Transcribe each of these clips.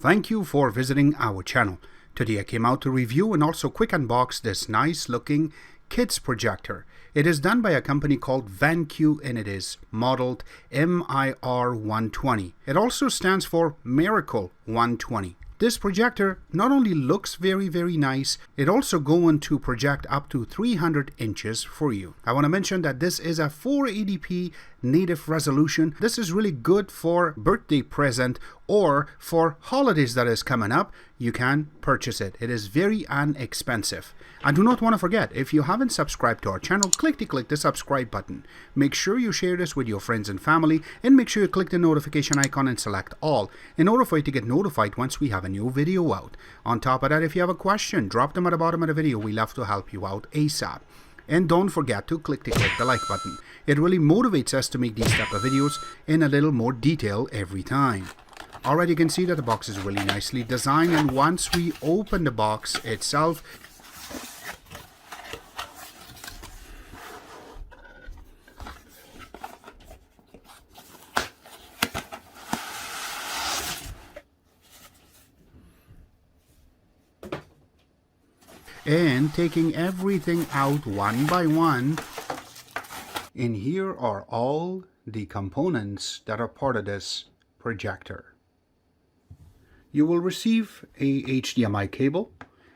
Thank you for visiting our channel. Today I came out to review and also quick unbox this nice looking kids projector. It is done by a company called Vankyo and it is modeled MIR120. It also stands for Miracle 120. This projector not only looks very nice, it also going to project up to 300 inches for you. I want to mention that this is a 480p native resolution. This is really good for birthday present or for holidays that is coming up. You can purchase it. It is very inexpensive. I do not want to forget, if you haven't subscribed to our channel, click the subscribe button. Make sure you share this with your friends and family, and make sure you click the notification icon and select all in order for you to get notified once we have a new video out. On top of that, if you have a question, drop them at the bottom of the video. We love to help you out ASAP. And don't forget to click the like button. It really motivates us to make these type of videos in a little more detail every time. Alright, you can see that the box is really nicely designed, and once we open the box itself, and taking everything out one by one, and here are all the components that are part of this projector. You will receive a HDMI cable,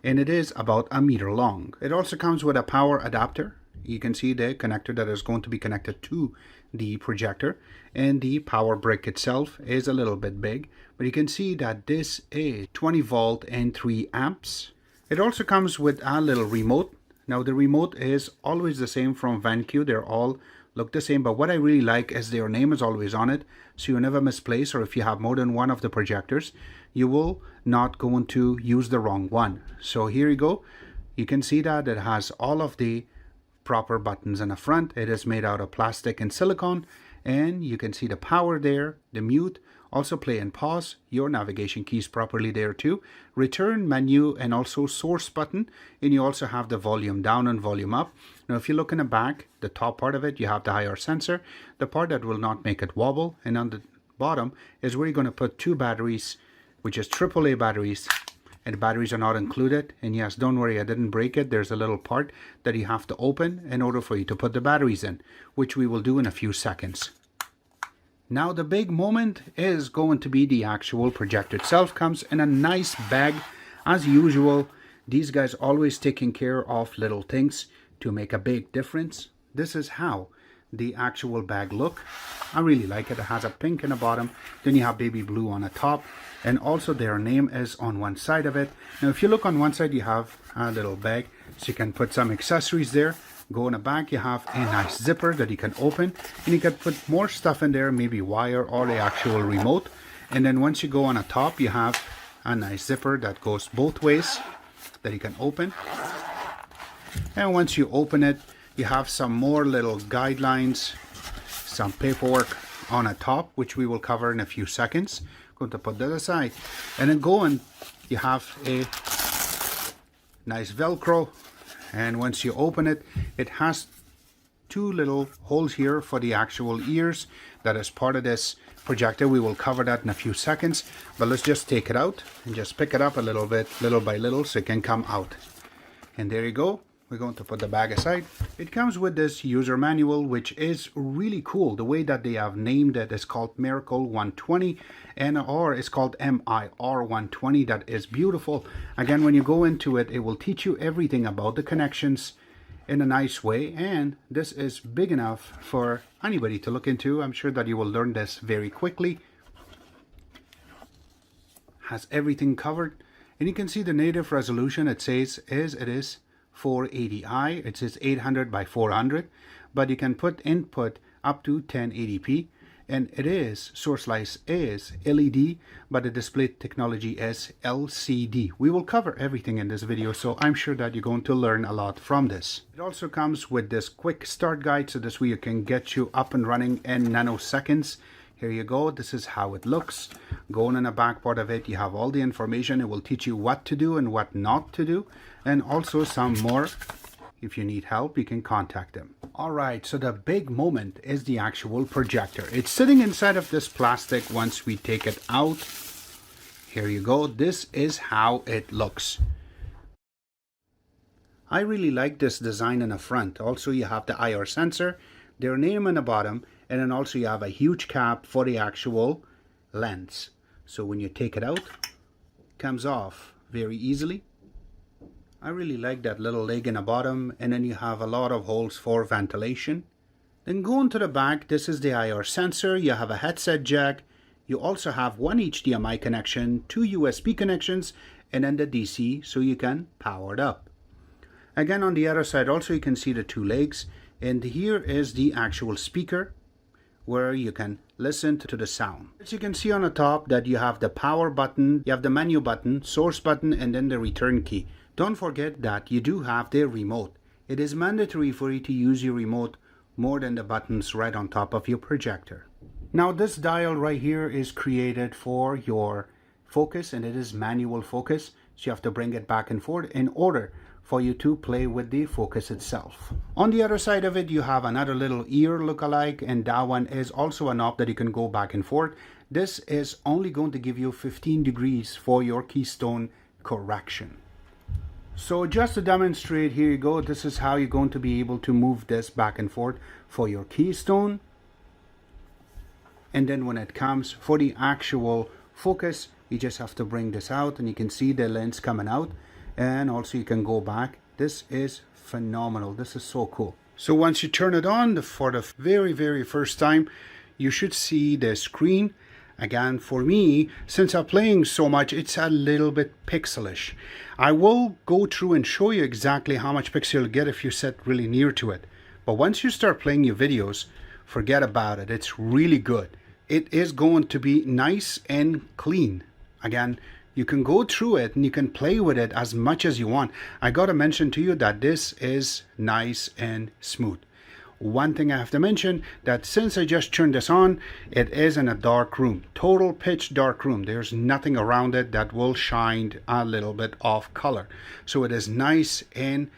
and it is about a meter long. It also comes with a power adapter. You can see the connector that is going to be connected to the projector, and the power brick itself is a little bit big, but you can see that this is 20 volt and 3 amps. It also comes with a little remote. Now the remote is always the same from Vankyo. They're all look the same, but what I really like is their name is always on it, so you never misplace, or if you have more than one of the projectors, you will not going to use the wrong one. So here you go. You can see that it has all of the proper buttons in the front. It is made out of plastic and silicone, and you can see the power there, the mute, also play and pause, your navigation keys properly there too, return menu, and also source button, and you also have the volume down and volume up. Now if you look in the back, the top part of it, you have the IR sensor, the part that will not make it wobble, and on the bottom is where you're going to put 2 batteries, which is AAA batteries, and the batteries are not included. And yes, don't worry, I didn't break it. There's a little part that you have to open in order for you to put the batteries in, which we will do in a few seconds. Now the big moment is going to be the actual projector itself. Comes in a nice bag as usual. These guys always taking care of little things to make a big difference. This is how the actual bag look. I really like it. It has a pink in the bottom, then you have baby blue on the top, and also their name is on one side of it. Now if you look on one side, you have a little bag, so you can put some accessories there. Go in the back, you have a nice zipper that you can open, and you can put more stuff in there, maybe wire or the actual remote. And then once you go on the top, you have a nice zipper that goes both ways that you can open. And once you open it, you have some more little guidelines, some paperwork on the top, which we will cover in a few seconds. Going to put that aside, and then going, you have a nice Velcro. And once you open it, it has 2 little holes here for the actual ears. That is part of this projector. We will cover that in a few seconds, but let's just take it out and just pick it up a little bit, little by little, so it can come out. And there you go. We're going to put the bag aside. It comes with this user manual, which is really cool. The way that they have named it is called Miracle 120, or it's called MIR120. That is beautiful. Again, when you go into it, it will teach you everything about the connections in a nice way, and this is big enough for anybody to look into. I'm sure that you will learn this very quickly. Has everything covered, and you can see the native resolution. It says it is 480i. It says 800 by 400, but you can put input up to 1080p, and it is source light is LED, but the display technology is LCD. We will cover everything in this video, so I'm sure that you're going to learn a lot from this. It also comes with this quick start guide, so this way you can get you up and running in nanoseconds. Here you go. This is how it looks. Going in the back part of it, you have all the information. It will teach you what to do and what not to do, and also some more. If you need help, you can contact them. Alright, so the big moment is the actual projector. It's sitting inside of this plastic. Once we take it out, Here you go. This is how it looks. I really like this design in the front. Also, you have the IR sensor, their name on the bottom, and then also you have a huge cap for the actual lens. So when you take it out, it comes off very easily. I really like that little leg in the bottom, and then you have a lot of holes for ventilation. Then going to the back, this is the IR sensor. You have a headset jack. You also have one HDMI connection, two USB connections, and then the DC so you can power it up. Again, on the other side also you can see the two legs, and here is the actual speaker where you can listen to the sound. As you can see on the top that you have the power button, you have the menu button, source button, and then the return key. Don't forget that you do have the remote. It is mandatory for you to use your remote more than the buttons right on top of your projector. Now this dial right here is created for your focus, and it is manual focus, so you have to bring it back and forth in order for you to play with the focus itself. On the other side of it, you have another little ear look-alike, and that one is also a knob that you can go back and forth. This is only going to give you 15 degrees for your Keystone correction. So just to demonstrate, here you go. This is how you're going to be able to move this back and forth for your Keystone. And then when it comes for the actual focus, you just have to bring this out, and you can see the lens coming out. And also you can go back. This is phenomenal. This is so cool. So once you turn it on for the very first time, you should see the screen. Again, for me, since I'm playing so much, it's a little bit pixelish. I will go through and show you exactly how much pixel you'll get if you sit really near to it. But once you start playing your videos, forget about it. It's really good. It is going to be nice and clean. Again, you can go through it and you can play with it as much as you want. I gotta mention to you that this is nice and smooth. One thing I have to mention, that since I just turned this on, it is in a dark room, total pitch dark room. There's nothing around it that will shine a little bit of color. So it is nice and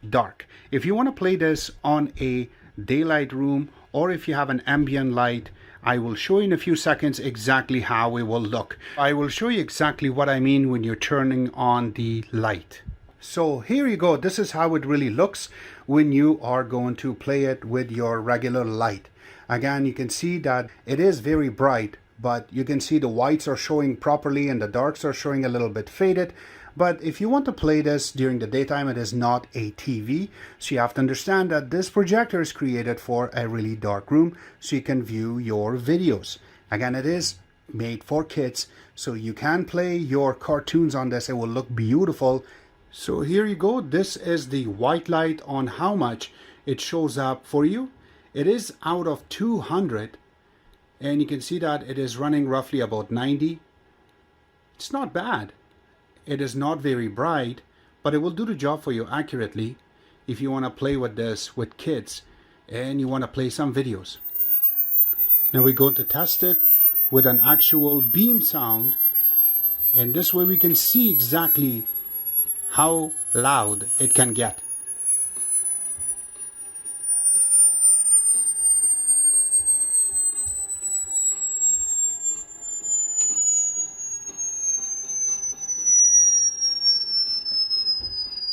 dark. If you want to play this on a daylight room, or if you have an ambient light, I will show you in a few seconds exactly how it will look. I will show you exactly what I mean when you're turning on the light. So here you go. This is how it really looks when you are going to play it with your regular light. Again, you can see that it is very bright, but you can see the whites are showing properly and the darks are showing a little bit faded. But if you want to play this during the daytime, it is not a TV. So you have to understand that this projector is created for a really dark room so you can view your videos. Again, it is made for kids, so you can play your cartoons on this. It will look beautiful. So here you go. This is the white light on how much it shows up for you. It is out of 200, and you can see that it is running roughly about 90. It's not bad. It is not very bright, but it will do the job for you accurately if you want to play with this with kids and you want to play some videos. Now we're going to test it with an actual beam sound, and this way we can see exactly how loud it can get.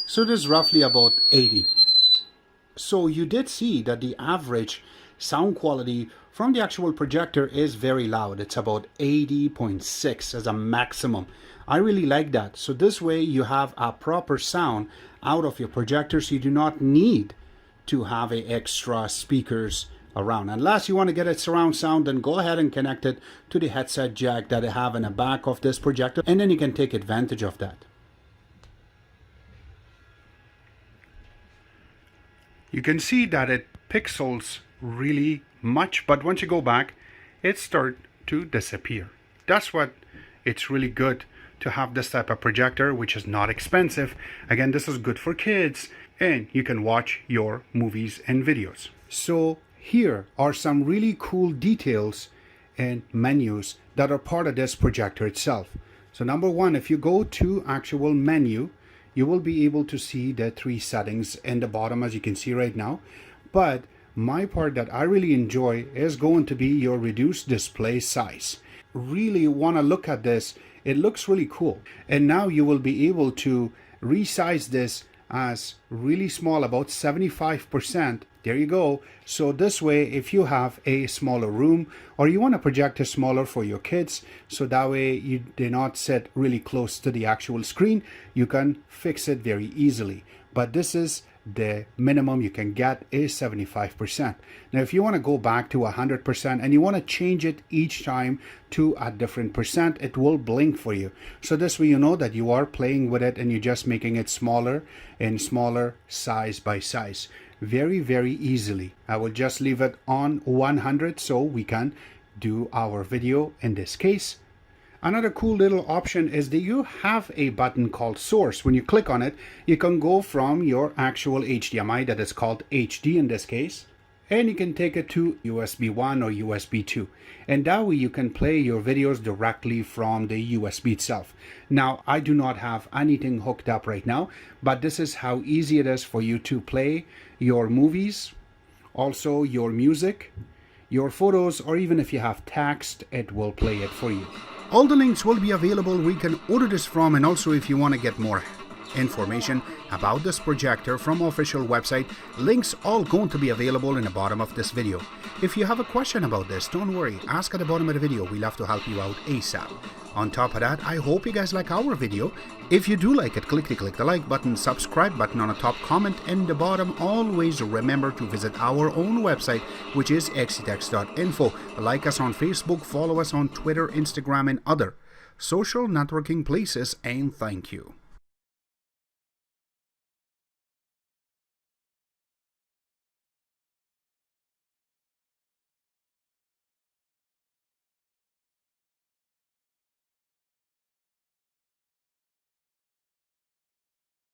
So it is roughly about 80. So you did see that the average sound quality from the actual projector is very loud. It's about 80.6 as a maximum. I really like that. So this way you have a proper sound out of your projector, so you do not need to have extra speakers around. Unless you want to get a surround sound, then go ahead and connect it to the headset jack that I have in the back of this projector, and then you can take advantage of that. You can see that it pixels really much, but once you go back, it starts to disappear. That's what it's really good to have this type of projector, which is not expensive. Again, this is good for kids, and you can watch your movies and videos. So here are some really cool details and menus that are part of this projector itself. So number one, if you go to actual menu, you will be able to see the 3 settings in the bottom, as you can see right now. But my part that I really enjoy is going to be your reduced display size. Really want to look at this It looks really cool. And now you will be able to resize this as really small, about 75%. There you go. So this way, if you have a smaller room or you want a projector smaller for your kids, so that way you do not sit really close to the actual screen, you can fix it very easily. But this is the minimum you can get is 75%. Now, if you want to go back to 100% and you want to change it each time to a different percent, it will blink for you. So this way you know that you are playing with it and you're just making it smaller and smaller size by size. Very, very easily. I will just leave it on 100 so we can do our video in this case. Another cool little option is that you have a button called source. When you click on it, you can go from your actual HDMI, that is called HD in this case, and you can take it to USB 1 or USB 2. And that way you can play your videos directly from the USB itself. Now, I do not have anything hooked up right now, but this is how easy it is for you to play your movies, also your music, your photos, or even if you have text, it will play it for you. All the links will be available where you can order this from, and also if you want to get more information about this projector from official website, links all going to be available in the bottom of this video. If you have a question about this, don't worry, ask at the bottom of the video. We'll have to help you out ASAP. On top of that, I hope you guys like our video. If you do like it, click the like button, subscribe button on the top, comment in the bottom. Always remember to visit our own website, which is xctex.info. Like us on Facebook, follow us on Twitter, Instagram, and other social networking places, and thank you.